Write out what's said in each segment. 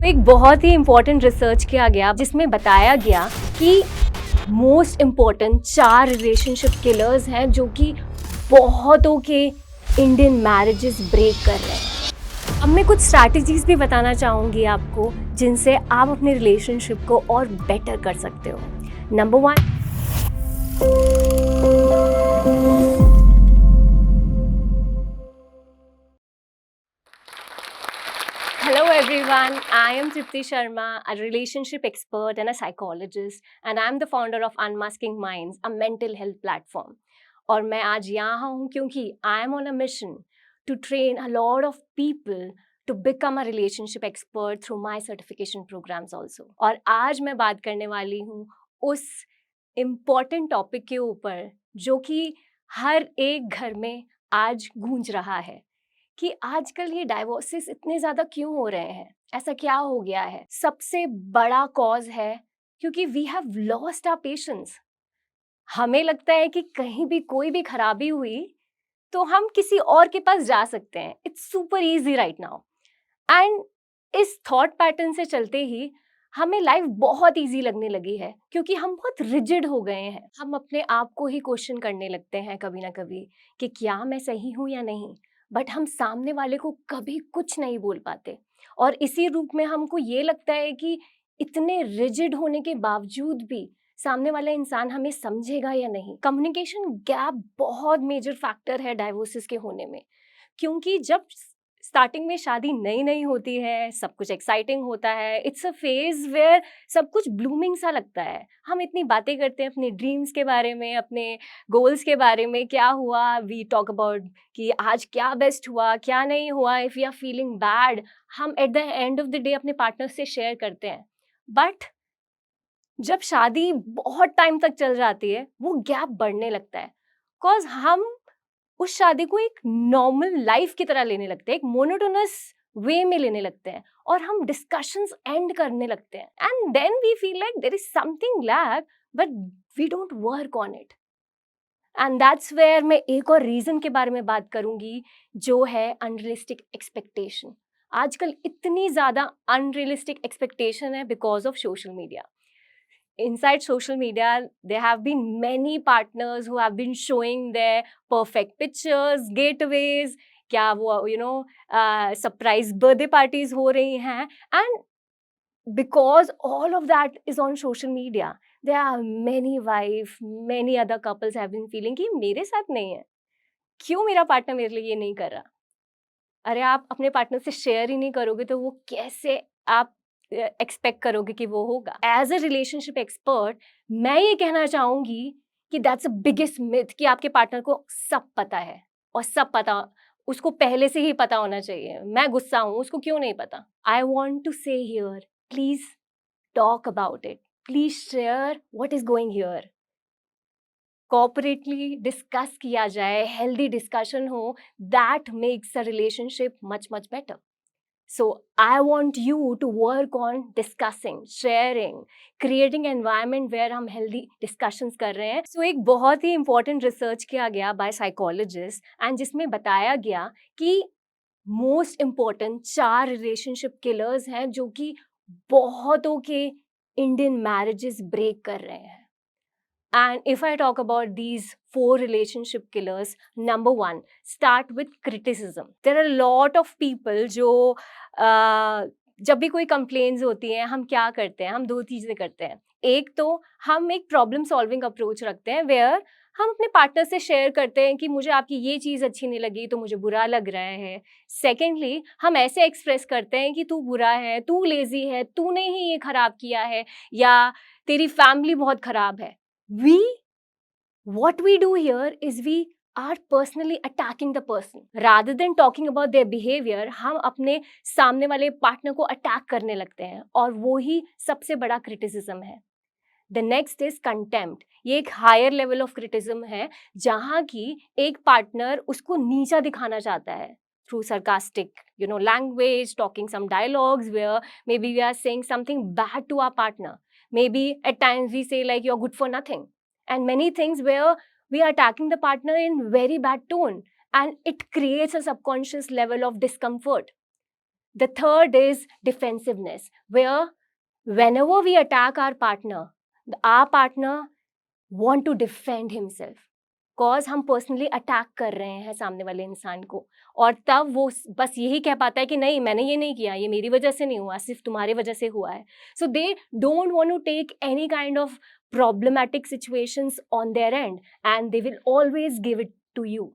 एक बहुत ही important research किया गया जिसमें बताया गया कि मोस्ट इम्पोर्टेंट 4 रिलेशनशिप किलर्स हैं जो कि बहुतों के इंडियन मैरिजेस ब्रेक कर रहे हैं। अब मैं कुछ स्ट्रैटेजीज भी बताना चाहूँगी आपको जिनसे आप अपने रिलेशनशिप को और बेटर कर सकते हो। Number 1, hello everyone, I am Tripti Sharma, a relationship expert and a psychologist, and I am the founder of Unmasking Minds, a mental health platform. और मैं आज यहाँ हूँ क्योंकि I am on a mission to train a lot of people to become a relationship expert through my certification programs also. और आज मैं बात करने वाली हूँ उस important topic के ऊपर जो कि हर एक घर में आज गूंज रहा है कि आजकल ये डाइवोर्सेस इतने ज़्यादा क्यों हो रहे हैं, ऐसा क्या हो गया है। सबसे बड़ा कॉज है क्योंकि we have lost our patience. हमें लगता है कि कहीं भी कोई भी खराबी हुई तो हम किसी और के पास जा सकते हैं। It's super easy right now. And इस थॉट पैटर्न से चलते ही हमें लाइफ बहुत इजी लगने लगी है क्योंकि हम बहुत रिजिड हो गए हैं। हम अपने आप को ही क्वेश्चन करने लगते हैं कभी ना कभी कि क्या मैं सही हूँ या नहीं, बट हम सामने वाले को कभी कुछ नहीं बोल पाते। और इसी रूप में हमको ये लगता है कि इतने रिजिड होने के बावजूद भी सामने वाला इंसान हमें समझेगा या नहीं। कम्युनिकेशन गैप बहुत मेजर फैक्टर है डाइवोर्सेस के होने में, क्योंकि जब स्टार्टिंग में शादी नई नई होती है, सब कुछ एक्साइटिंग होता है, इट्स अ फेज वेयर सब कुछ ब्लूमिंग सा लगता है। हम इतनी बातें करते हैं अपने ड्रीम्स के बारे में, अपने गोल्स के बारे में, क्या हुआ, वी टॉक अबाउट कि आज क्या बेस्ट हुआ, क्या नहीं हुआ। If you are feeling bad, हम at the end of the day अपने पार्टनर से शेयर करते हैं। बट जब शादी बहुत टाइम तक चल जाती है, वो गैप बढ़ने लगता है, बिकॉज हम उस शादी को एक नॉर्मल लाइफ की तरह लेने लगते हैं, एक मोनोटोनस वे में लेने लगते हैं और हम डिस्कशंस एंड करने लगते हैं। And then we feel like there is something lack, but we don't work on it. And that's where मैं एक और रीजन के बारे में बात करूंगी, जो है अनरियलिस्टिक एक्सपेक्टेशन। आजकल इतनी ज्यादा अनरियलिस्टिक एक्सपेक्टेशन है because of social media. Inside social media, there have been many partners who have been showing their perfect pictures, getaways, क्या वो सरप्राइज बर्थडे पार्टीज हो रही हैं। And because all of that is on social media, there are many other couples have been feeling कि मेरे साथ नहीं है, क्यों मेरा पार्टनर मेरे लिए ये नहीं कर रहा। अरे आप अपने पार्टनर से शेयर ही नहीं करोगे तो वो कैसे आप एक्सपेक्ट करोगे कि वो होगा। एज अ रिलेशनशिप एक्सपर्ट मैं ये कहना चाहूंगी कि दैट्स अ बिगेस्ट मिथ कि आपके पार्टनर को सब पता है, और सब पता उसको पहले से ही पता होना चाहिए। मैं गुस्सा हूं, उसको क्यों नहीं पता। I want to say here, please talk about it, please share what is going here. Cooperatively discuss किया जाए, हेल्दी डिस्कशन हो, that makes a relationship much much better. So I want you to work on discussing, sharing, creating environment where हम healthy discussions कर रहे हैं। So एक बहुत ही important research किया गया by psychologists and जिसमें बताया गया कि most important 4 relationship killers हैं जो कि बहुतों के Indian marriages break कर रहे हैं। And if I talk about these 4 relationship killers, number 1, start with criticism. There are a lot of people जो जब भी कोई कंप्लेन्स होती हैं, हम क्या करते हैं, हम 2 चीज़ें करते हैं। एक तो हम एक प्रॉब्लम सॉल्विंग अप्रोच रखते हैं, वेयर हम अपने पार्टनर से शेयर करते हैं कि मुझे आपकी ये चीज़ अच्छी नहीं लगी तो मुझे बुरा लग रहा है। सेकेंडली हम ऐसे एक्सप्रेस करते हैं कि तू बुरा है, तू लेज़ी है, तूने ही ये खराब किया है, या तेरी फैमिली बहुत खराब है। What we do here is we are personally attacking the person rather than talking about their behavior। हम अपने सामने वाले पार्टनर को अटैक करने लगते हैं और वो ही सबसे बड़ा क्रिटिसिज्म है। The next is contempt. ये एक हायर लेवल ऑफ क्रिटिसिज्म है जहाँ की एक पार्टनर उसको नीचा दिखाना चाहता है through sarcastic language, talking some dialogues where maybe we are saying something bad to our partner. Maybe at times we say like you're good for nothing, and many things where we are attacking the partner in very bad tone, and it creates a subconscious level of discomfort. The third is defensiveness, where whenever we attack our partner want to defend himself, cause हम personally attack कर रहे हैं सामने वाले इंसान को, और तब वो बस यही कह पाता है कि नहीं, मैंने ये नहीं किया, ये मेरी वजह से नहीं हुआ, सिर्फ तुम्हारी वजह से हुआ है. So they don't want to take any kind of problematic situations on their end, and they will always give it to you.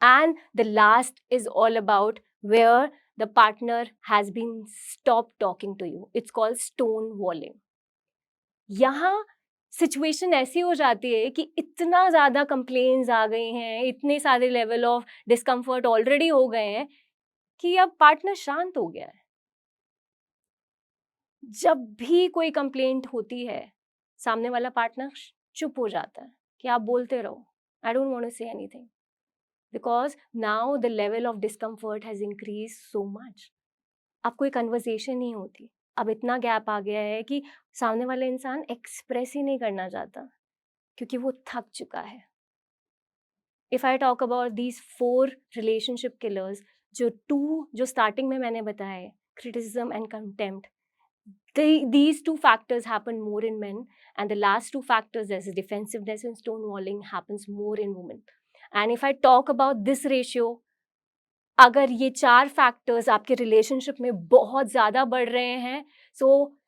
And the last is all about where the partner has been stopped talking to you. It's called stonewalling. यहाँ situation ऐसी हो जाती है कि इतना ज़्यादा complains आ गई हैं, इतने सारे लेवल ऑफ डिस्कम्फर्ट ऑलरेडी हो गए हैं कि अब पार्टनर शांत हो गया है. जब भी कोई कंप्लेंट होती है, सामने वाला पार्टनर चुप हो जाता है कि आप बोलते रहो, I don't want to say anything, because now the level of discomfort has increase so much. अब कोई कन्वर्सेशन नहीं होती, अब इतना गैप आ गया है कि सामने वाला इंसान एक्सप्रेस ही नहीं करना चाहता क्योंकि वो थक चुका है. If I talk about these 4 relationship killers, जो स्टार्टिंग में मैंने बताए, criticism and contempt, these 2 factors happen more in men, and the last 2 factors, as defensiveness and stonewalling, happens more in women. And if I talk about this ratio, अगर ये 4 factors आपके relationship में बहुत ज़्यादा बढ़ रहे हैं, so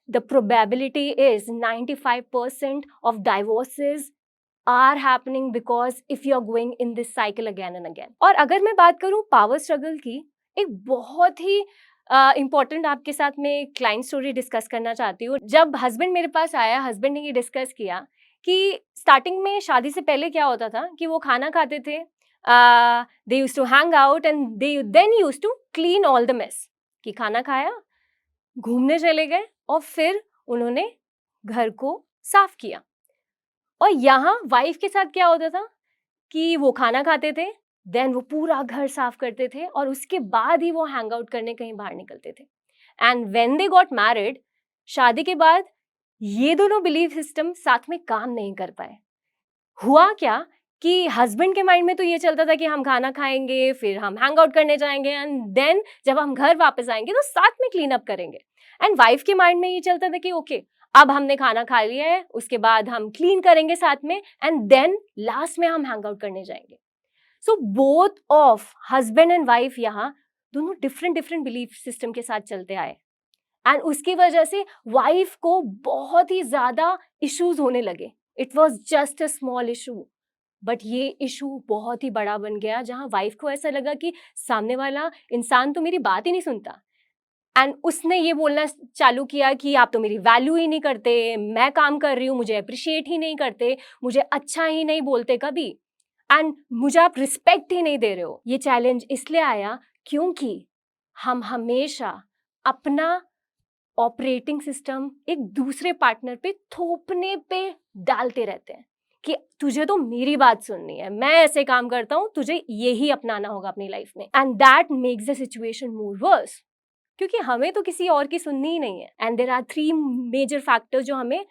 the probability is 95% of divorces are happening because if you are going in this cycle again and again. और अगर मैं बात करूं पावर स्ट्रगल की, एक बहुत ही इम्पॉर्टेंट आपके साथ में क्लाइंट स्टोरी डिस्कस करना चाहती हूँ. जब हस्बैंड मेरे पास आया, हस्बैंड ने ये डिस्कस किया कि स्टार्टिंग में शादी से पहले क्या होता था कि वो खाना खाते थे, they used to hang out and they then used to clean all the mess. कि खाना खाया, घूमने चले गए और फिर उन्होंने घर को साफ किया. और यहाँ वाइफ के साथ क्या होता था कि वो खाना खाते थे, देन वो पूरा घर साफ करते थे और उसके बाद ही वो हैंग आउट करने कहीं बाहर निकलते थे. And when they got married, शादी के बाद ये दोनों बिलीफ सिस्टम साथ में काम नहीं कर पाए. हुआ क्या कि हस्बैंड के माइंड में तो ये चलता था कि हम खाना खाएंगे, फिर हम हैंग आउट करने जाएंगे, एंड देन जब हम घर वापस आएंगे तो साथ में क्लीन अप करेंगे. एंड वाइफ के माइंड में ये चलता था कि ओके, अब हमने खाना खा लिया है, उसके बाद हम क्लीन करेंगे साथ में, एंड देन लास्ट में हम हैंग आउट करने जाएंगे. So both of husband and wife यहाँ दोनों डिफरेंट बिलीफ सिस्टम के साथ चलते आए, एंड उसकी वजह से वाइफ को बहुत ही ज्यादा इश्यूज होने लगे. It was just a small issue, but ये इशू बहुत ही बड़ा बन गया, जहां वाइफ को ऐसा लगा कि सामने वाला इंसान तो मेरी बात ही नहीं सुनता, एंड उसने ये बोलना चालू किया कि आप तो मेरी वैल्यू ही नहीं करते, मैं काम कर रही हूँ, मुझे अप्रिशिएट ही नहीं करते, मुझे अच्छा ही नहीं बोलते कभी, एंड मुझे आप रिस्पेक्ट ही नहीं दे रहे हो. ये चैलेंज इसलिए आया क्योंकि हम हमेशा अपना ऑपरेटिंग सिस्टम एक दूसरे पार्टनर पे थोपने पे डालते रहते हैं कि तुझे तो मेरी बात सुननी है, मैं ऐसे काम करता हूँ, तुझे यही अपनाना होगा अपनी लाइफ में, and that makes the situation more verse, क्योंकि हमें तो किसी और की सुननी ही नहीं है. And there are 3 major factors जो हमें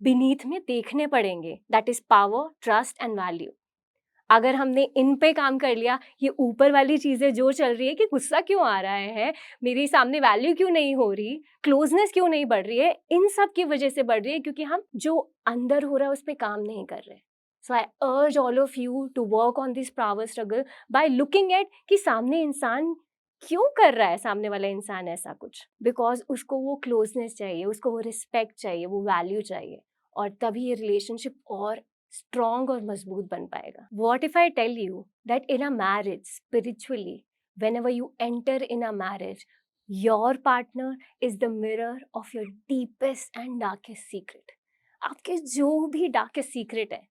बीनीथ में देखने पड़ेंगे, that is power, trust and value. अगर हमने इन पे काम कर लिया, ये ऊपर वाली चीजें जो चल रही है कि गुस्सा क्यों आ रहा है, मेरी सामने वैल्यू क्यों नहीं हो रही, क्लोजनेस क्यों नहीं बढ़ रही है, इन सब की वजह से बढ़ रही है क्योंकि हम जो अंदर हो रहा है उस पर काम नहीं कर रहे. So I urge all of you to work on this power struggle by looking at कि सामने इंसान क्यों कर रहा है, सामने वाला इंसान ऐसा कुछ, बिकॉज उसको वो क्लोजनेस चाहिए, उसको वो रिस्पेक्ट चाहिए, वो वैल्यू चाहिए, और तभी ये रिलेशनशिप और स्ट्रॉन्ग और मजबूत बन पाएगा. What if I tell you that in a marriage, spiritually, whenever you enter in a marriage, your partner is the mirror of your deepest and darkest secret. आपके जो भी डार्केस्ट सीक्रेट है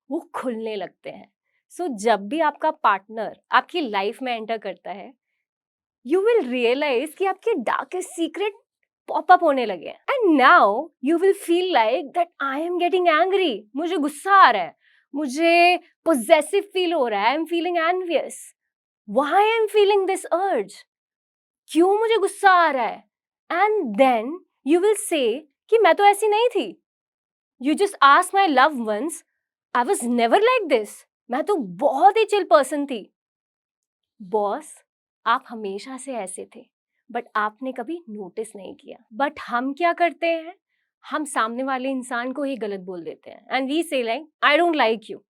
वो खुलने लगते हैं. सो जब भी आपका पार्टनर आपकी लाइफ में एंटर करता है, यू विल रियलाइज कि आपके डार्केस्ट सीक्रेट पॉपअप होने लगे, and now you will feel like that I am getting angry, मुझे गुस्सा आ रहा है, मुझे पोजेसिव फील हो रहा है, I am feeling envious, why I am feeling this urge, क्यों मुझे गुस्सा आ रहा है, and then you will say कि मैं तो ऐसी नहीं थी, you just ask my love once, I was never like this, मैं तो बहुत ही चिल पर्सन थी. बॉस, आप हमेशा से ऐसे थे, बट आपने कभी नोटिस नहीं किया। बट हम क्या करते हैं, हम सामने वाले इंसान को ही गलत बोल देते हैं and we say like I don't like you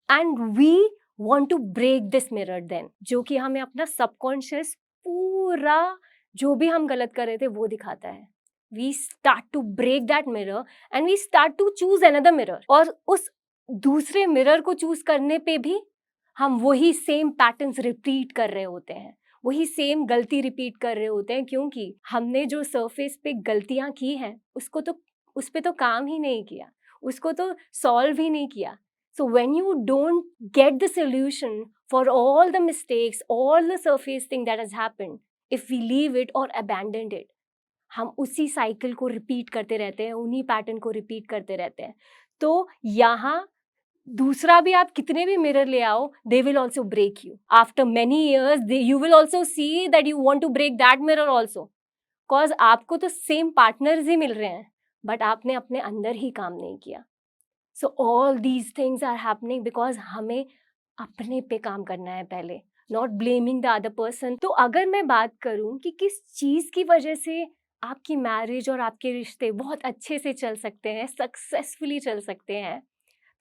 and we want to break this mirror then, जो कि हमें अपना सबकॉन्शियस पूरा जो भी हम गलत कर रहे थे वो दिखाता है। We start to break that mirror and we start to choose another mirror, और उस दूसरे मिरर को चूज करने पे भी हम वही सेम पैटर्न्स रिपीट कर रहे होते हैं, वही सेम गलती रिपीट कर रहे होते हैं, क्योंकि हमने जो सरफेस पे गलतियां की हैं उसको तो उस पे तो काम ही नहीं किया, उसको तो सॉल्व ही नहीं किया। So when you don't get the solution for all the mistakes, all the surface thing that has happened, if we leave it or abandon it, हम उसी साइकिल को रिपीट करते रहते हैं, उन्हीं पैटर्न को रिपीट करते रहते हैं। तो यहाँ दूसरा भी आप कितने भी मिरर ले आओ, they will also break you. After many years, you will also see that you want to break that mirror also. Cause आपको तो सेम पार्टनर्स ही मिल रहे हैं, बट आपने अपने अंदर ही काम नहीं किया। So all these things are happening because हमें अपने पे काम करना है पहले, not blaming the other person. तो अगर मैं बात करूं कि किस चीज़ की वजह से आपकी मैरिज और आपके रिश्ते बहुत अच्छे से चल सकते हैं, सक्सेसफुली चल सकते हैं,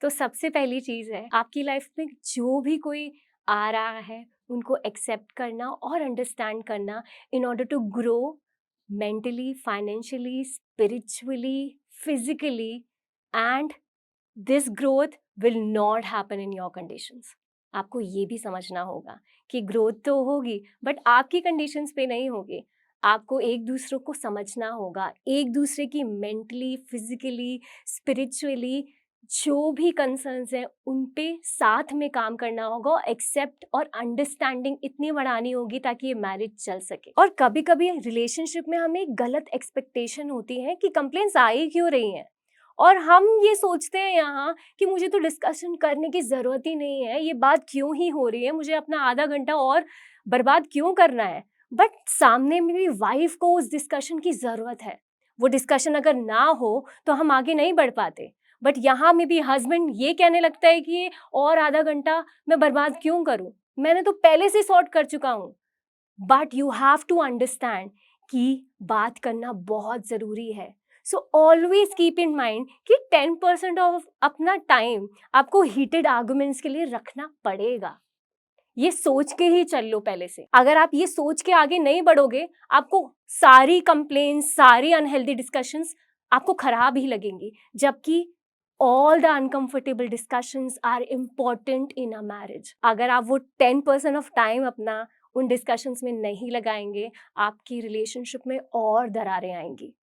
तो सबसे पहली चीज़ है आपकी लाइफ में जो भी कोई आ रहा है उनको एक्सेप्ट करना और अंडरस्टैंड करना in order to grow mentally, financially, spiritually, physically, and this growth will not happen in your conditions. आपको ये भी समझना होगा कि ग्रोथ तो होगी बट आपकी कंडीशंस पे नहीं होगी। आपको एक दूसरे को समझना होगा, एक दूसरे की मेंटली, फिजिकली, स्पिरिचुअली जो भी कंसर्न्स हैं उन पे साथ में काम करना होगा, एक्सेप्ट और अंडरस्टैंडिंग इतनी बढ़ानी होगी ताकि ये मैरिज चल सके। और कभी कभी रिलेशनशिप में हमें गलत एक्सपेक्टेशन होती है कि कंप्लेंट्स आ ही क्यों रही हैं, और हम ये सोचते हैं यहाँ कि मुझे तो डिस्कशन करने की ज़रूरत ही नहीं है, ये बात क्यों ही हो रही है, मुझे अपना आधा घंटा और बर्बाद क्यों करना है। बट सामने मेरी वाइफ को उस डिस्कशन की ज़रूरत है, वो डिस्कशन अगर ना हो तो हम आगे नहीं बढ़ पाते। बट यहाँ में भी हस्बैंड ये कहने लगता है कि ये और आधा घंटा मैं बर्बाद क्यों करूँ, मैंने तो पहले से सॉर्ट कर चुका हूँ। But you have to understand कि बात करना बहुत ज़रूरी है। So always keep in mind कि 10% ऑफ अपना टाइम आपको हीटेड आर्गुमेंट्स के लिए रखना पड़ेगा। ये सोच के ही चल लो पहले से। अगर आप ये सोच के आगे नहीं बढ़ोगे, आपको सारी कंप्लेंट्स, सारी अनहेल्दी डिस्कशंस आपको खराब ही लगेंगी, जबकि all the uncomfortable discussions are important in a marriage. अगर आप वो 10% ऑफ टाइम अपना उन डिस्कशंस में नहीं लगाएंगे, आपकी रिलेशनशिप में और दरारें आएंगी।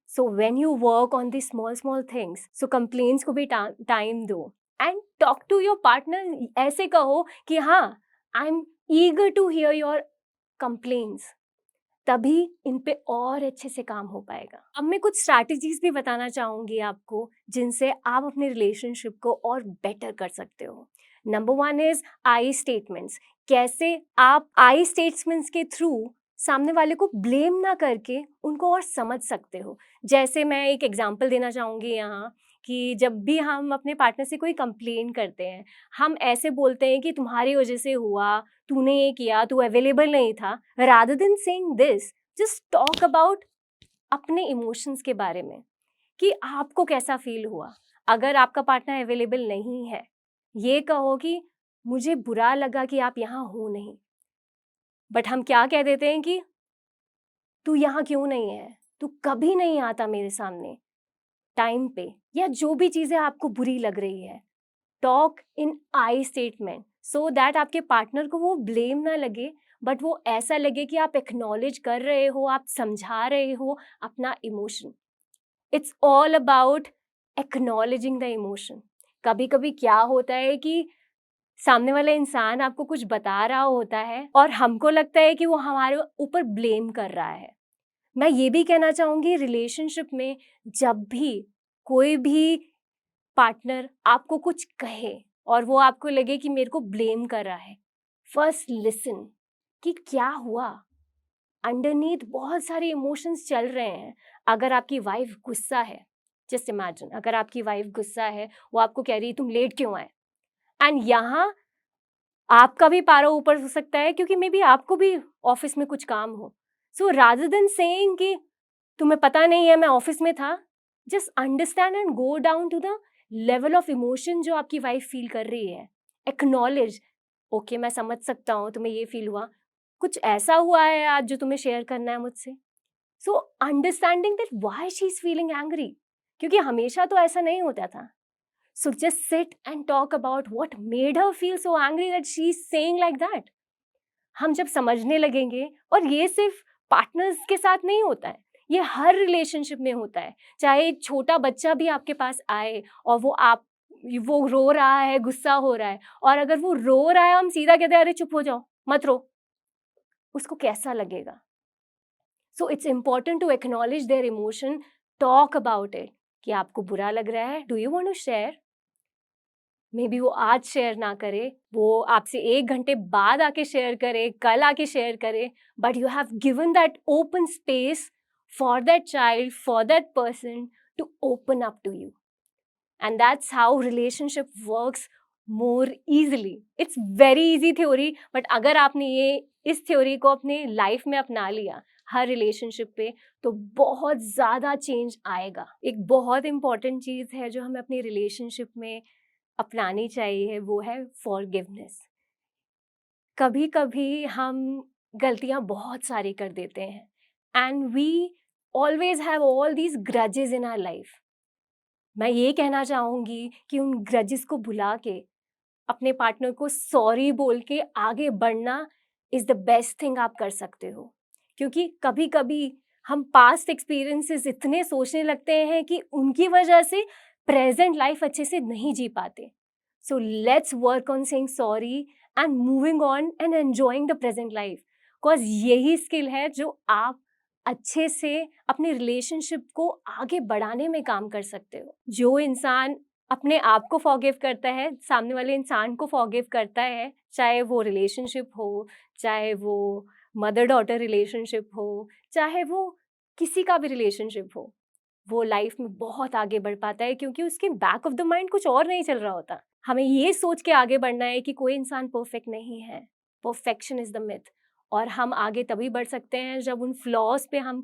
So when you work on the small small things, so complaints को भी टाइम दो and talk to your partner. ऐसे कहो कि हाँ, I am eager to hear your complaints, तभी इन पे और अच्छे से काम हो पाएगा। अब मैं कुछ स्ट्रैटेजीज भी बताना चाहूँगी आपको जिनसे आप अपने रिलेशनशिप को और बेटर कर सकते हो। Number 1 is I statements. कैसे आप आई स्टेटमेंट्स के थ्रू सामने वाले को ब्लेम ना करके उनको और समझ सकते हो। जैसे मैं एक एग्जांपल देना चाहूँगी यहाँ कि जब भी हम अपने पार्टनर से कोई कंप्लेन करते हैं, हम ऐसे बोलते हैं कि तुम्हारी वजह से हुआ, तूने ये किया, तू अवेलेबल नहीं था। Rather than saying this, just talk about अपने इमोशंस के बारे में कि आपको कैसा फील हुआ। अगर आपका पार्टनर अवेलेबल नहीं है, ये कहो कि मुझे बुरा लगा कि आप यहाँ हो नहीं। बट हम क्या कह देते हैं कि तू यहाँ क्यों नहीं है, तू कभी नहीं आता मेरे सामने टाइम पे, या जो भी चीज़ें आपको बुरी लग रही है। Talk in I statement so that आपके पार्टनर को वो ब्लेम ना लगे, बट वो ऐसा लगे कि आप एक्नॉलेज कर रहे हो, आप समझा रहे हो अपना emotion. It's all about acknowledging the emotion. कभी कभी क्या होता है कि सामने वाला इंसान आपको कुछ बता रहा होता है और हमको लगता है कि वो हमारे ऊपर ब्लेम कर रहा है। मैं ये भी कहना चाहूँगी, रिलेशनशिप में जब भी कोई भी पार्टनर आपको कुछ कहे और वो आपको लगे कि मेरे को ब्लेम कर रहा है, फर्स्ट लिसन कि क्या हुआ। अंडरनीथ बहुत सारे इमोशंस चल रहे हैं। अगर आपकी वाइफ गुस्सा है, जस्ट इमेजिन, अगर आपकी वाइफ गुस्सा है, वो आपको कह रही है तुम लेट क्यों आए, एंड यहाँ आपका भी पारा ऊपर हो सकता है क्योंकि मे बी आपको भी ऑफिस में कुछ काम हो, सो रादर देन सेइंग कि तुम्हें पता नहीं है मैं ऑफिस में था, just understand and go down to the level of emotion जो आपकी वाइफ फील कर रही है। एक्नॉलेज, ओके मैं समझ सकता हूँ तुम्हें ये फील हुआ, कुछ ऐसा हुआ है आज जो तुम्हें शेयर करना है मुझसे। So understanding that why she is feeling angry, क्योंकि हमेशा तो ऐसा नहीं होता था। So just sit and talk about what made her feel so angry that she is saying like that. हम जब समझने लगेंगे, और ये सिर्फ पार्टनर्स के साथ नहीं होता है, ये हर रिलेशनशिप में होता है। चाहे एक छोटा बच्चा भी आपके पास आए और वो रो रहा है, गुस्सा हो रहा है, और अगर वो रो रहा है हम सीधा कहते हैं अरे चुप हो जाओ, मत रो, उसको कैसा लगेगा? So it's important to acknowledge their emotion, talk about it कि आपको बुरा लग रहा है, do you want to share? Maybe वो आज शेयर ना करे, वो आपसे 1 घंटे बाद आके शेयर करे, कल आके शेयर करे, but you have given that open space for that child, for that person to open up to you, and that's how relationship works more easily. It's very easy theory, but अगर आपने ये इस theory को अपने life में अपना लिया हर relationship पे, तो बहुत ज़्यादा चेंज आएगा। एक बहुत इंपॉर्टेंट चीज़ है जो हमें अपनी रिलेशनशिप में अपनानी चाहिए, वो है फॉरगिवनेस। कभी कभी हम गलतियाँ बहुत सारी कर देते हैं, and we always have all these grudges in our life. मैं ये कहना चाहूँगी कि उन ग्रजेस को भुला के अपने पार्टनर को सॉरी बोल के आगे बढ़ना इज़ द बेस्ट थिंग आप कर सकते हो। क्योंकि कभी-कभी हम पास्ट एक्सपीरियंसेस इतने सोचने लगते हैं कि उनकी वजह से प्रेज़ेंट लाइफ़ अच्छे से नहीं जी पाते। So let's work on saying sorry and moving on and enjoying the present life, because यही स्किल है जो आप अच्छे से अपने रिलेशनशिप को आगे बढ़ाने में काम कर सकते हो। जो इंसान अपने आप को फॉरगिव करता है, सामने वाले इंसान को फॉरगिव करता है, चाहे वो रिलेशनशिप हो, चाहे वो मदर डॉटर रिलेशनशिप हो, चाहे वो किसी का भी रिलेशनशिप हो, वो लाइफ में बहुत आगे बढ़ पाता है, क्योंकि उसके बैक ऑफ द माइंड कुछ और नहीं चल रहा होता। हमें ये सोच के आगे बढ़ना है कि कोई इंसान परफेक्ट नहीं है, परफेक्शन इज़ द मिथ, और हम आगे तभी बढ़ सकते हैं जब उन फ्लॉज़ पे हम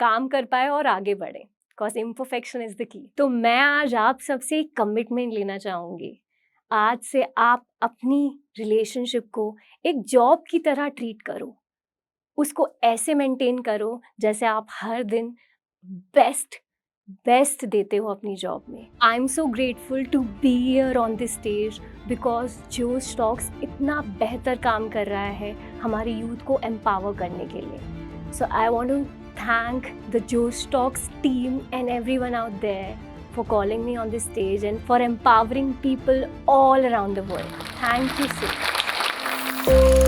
काम कर पाएँ और आगे बढ़ें, because imperfection is the key. तो मैं आज आप सबसे एक कमिटमेंट लेना चाहूँगी। आज से आप अपनी रिलेशनशिप को एक जॉब की तरह ट्रीट करो। उसको ऐसे मेंटेन करो जैसे आप हर दिन बेस्ट बेस्ट देते हो अपनी जॉब में। I am so grateful to be here on this stage, because जो स्टॉक्स इतना बेहतर काम कर रहा है हमारे यूथ को एम्पावर करने के लिए। So I want to thank the Joe Stocks team and everyone out there for calling me on this stage and for empowering people all around the world. Thank you so much.